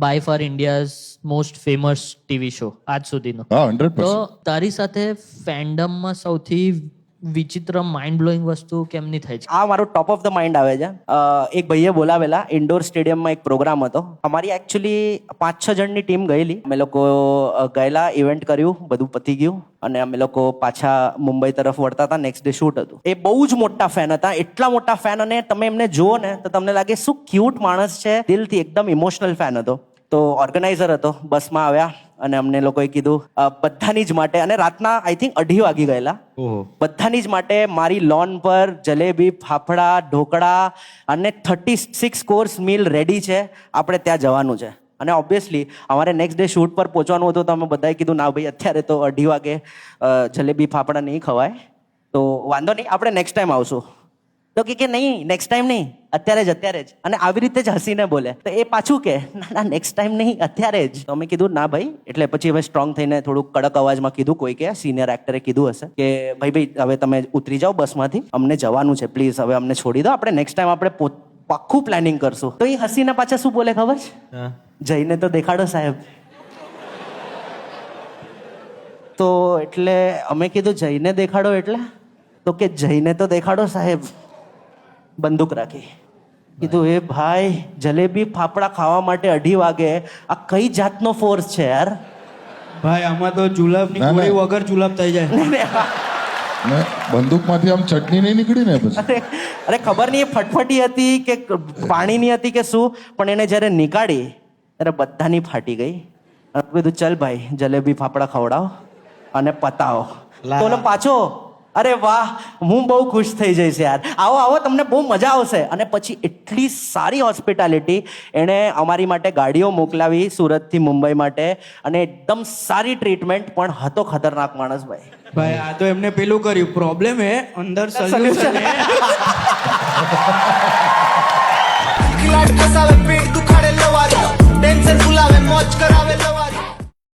By far India's most famous TV show આજ સુધીનો. હા 100%. તો તારી સાથે ફેન્ડમમાં સૌથી વિચિત્ર માઇન્ડ બ્લોઈંગ વસ્તુ કેમની થાય છે? આ મારું ટોપ ઓફ ધ માઇન્ડ આવે છે. એક ભાઈએ બોલાવેલા ઇન્ડોર સ્ટેડિયમમાં એક પ્રોગ્રામ હતો. અમારી એકચ્યુઅલી 5-6 જણની ટીમ ગયેલી. અમે લોકો ગયેલા, ઇવેન્ટ કર્યું, બધું પતી ગયું અને અમે લોકો પાછા મુંબઈ તરફ વળતા હતા. નેક્સ્ટ ડે શૂટ હતું. એ બહુ જ મોટા ફેન હતા, એટલા મોટા ફેન, અને તમે એમને જુઓ ને તો તમને લાગે શું ક્યુટ માણસ છે. દિલથી એકદમ ઇમોશનલ ફેન હતો. તો ઓર્ગેનાઇઝર હતો, બસમાં આવ્યા અને અમને લોકોએ કીધું બધાની જ માટે, અને રાતના આઈ થિંક 2:30 વાગી ગયેલા, બધાની જ માટે મારી લોન પર જલેબી, ફાફડા, ઢોકળા અને 36 કોર્સ મીલ રેડી છે, આપણે ત્યાં જવાનું છે. અને ઓબ્વિયસલી અમારે નેક્સ્ટ ડે શૂટ પર પહોંચવાનું હતું, તો અમે બધાએ કીધું ના ભાઈ અત્યારે તો 2:30 વાગે જલેબી ફાફડા નહીં ખવાય, તો વાંધો નહીં, આપણે નેક્સ્ટ ટાઈમ આવશું. તો કે નહીં, નેક્સ્ટ ટાઈમ નહીં, અત્યારે જ. અને આવી રીતે જ હસીને બોલે. તો એ પાછું કે ના નેક્સ્ટ ટાઈમ નહીં, અત્યારે જ. તો અમે કીધું ના ભાઈ. એટલે પછી હવે સ્ટ્રોંગ થઈને થોડુંક કડક અવાજમાં કીધું, કોઈ કે સિનિયર એક્ટરે કીધું હશે કે ભાઈ હવે તમે ઉતરી જાઓ બસમાંથી, અમને જવાનું છે, પ્લીઝ હવે અમને છોડી દો, આપણે નેક્સ્ટ ટાઈમ આપણે પાક્કું પ્લાનિંગ કરશું. તો એ હસીને પાછા શું બોલે ખબર છે? જઈને તો દેખાડો સાહેબ. તો એટલે અમે કીધું જઈને દેખાડો એટલે? તો કે જઈને તો દેખાડો સાહેબ, બંદૂક રાખી. કીધું એ ભાઈ, જલેબી ફાફડા ખાવા માટે 2:30 વાગે આ કઈ જાતનો ફોર્સ છે યાર? ભાઈ આમાં તો જુલાબની ગોળી વગર જુલાબ થઈ જાય. ને બંદૂકમાંથી આમ ચટણી નહીં નીકળી ને પછી? અરે ખબર નહીં એ ફટફટી હતી કે પાણીની હતી કે શું, પણ એને જ્યારે નીકાળી ત્યારે બધાની ફાટી ગઈ. કીધું ચલ ભાઈ જલેબી ફાફડા ખવડાવો અને પતાવો. તો ઓલો પાછો, અરે વાહ, હું બહુ ખુશ થઈ જઈશ યાર, આવો આવો, તમને બહુ મજા આવશે. અને પછી એટલી સારી હોસ્પિટાલિટી, એણે અમારી માટે ગાડીઓ મોકલાવી સુરતથી મુંબઈ માટે, અને એકદમ સારી ટ્રીટમેન્ટ, પણ હતો ખતરનાક માણસ ભાઈ. ભાઈ આ તો એમને પેલું કર્યું, પ્રોબ્લેમ હે અંદર સોલ્યુશન હે. પેટ દુખાડે લવારે, ટેન્શન ભૂલાવે, મોજ કરાવે લવારે.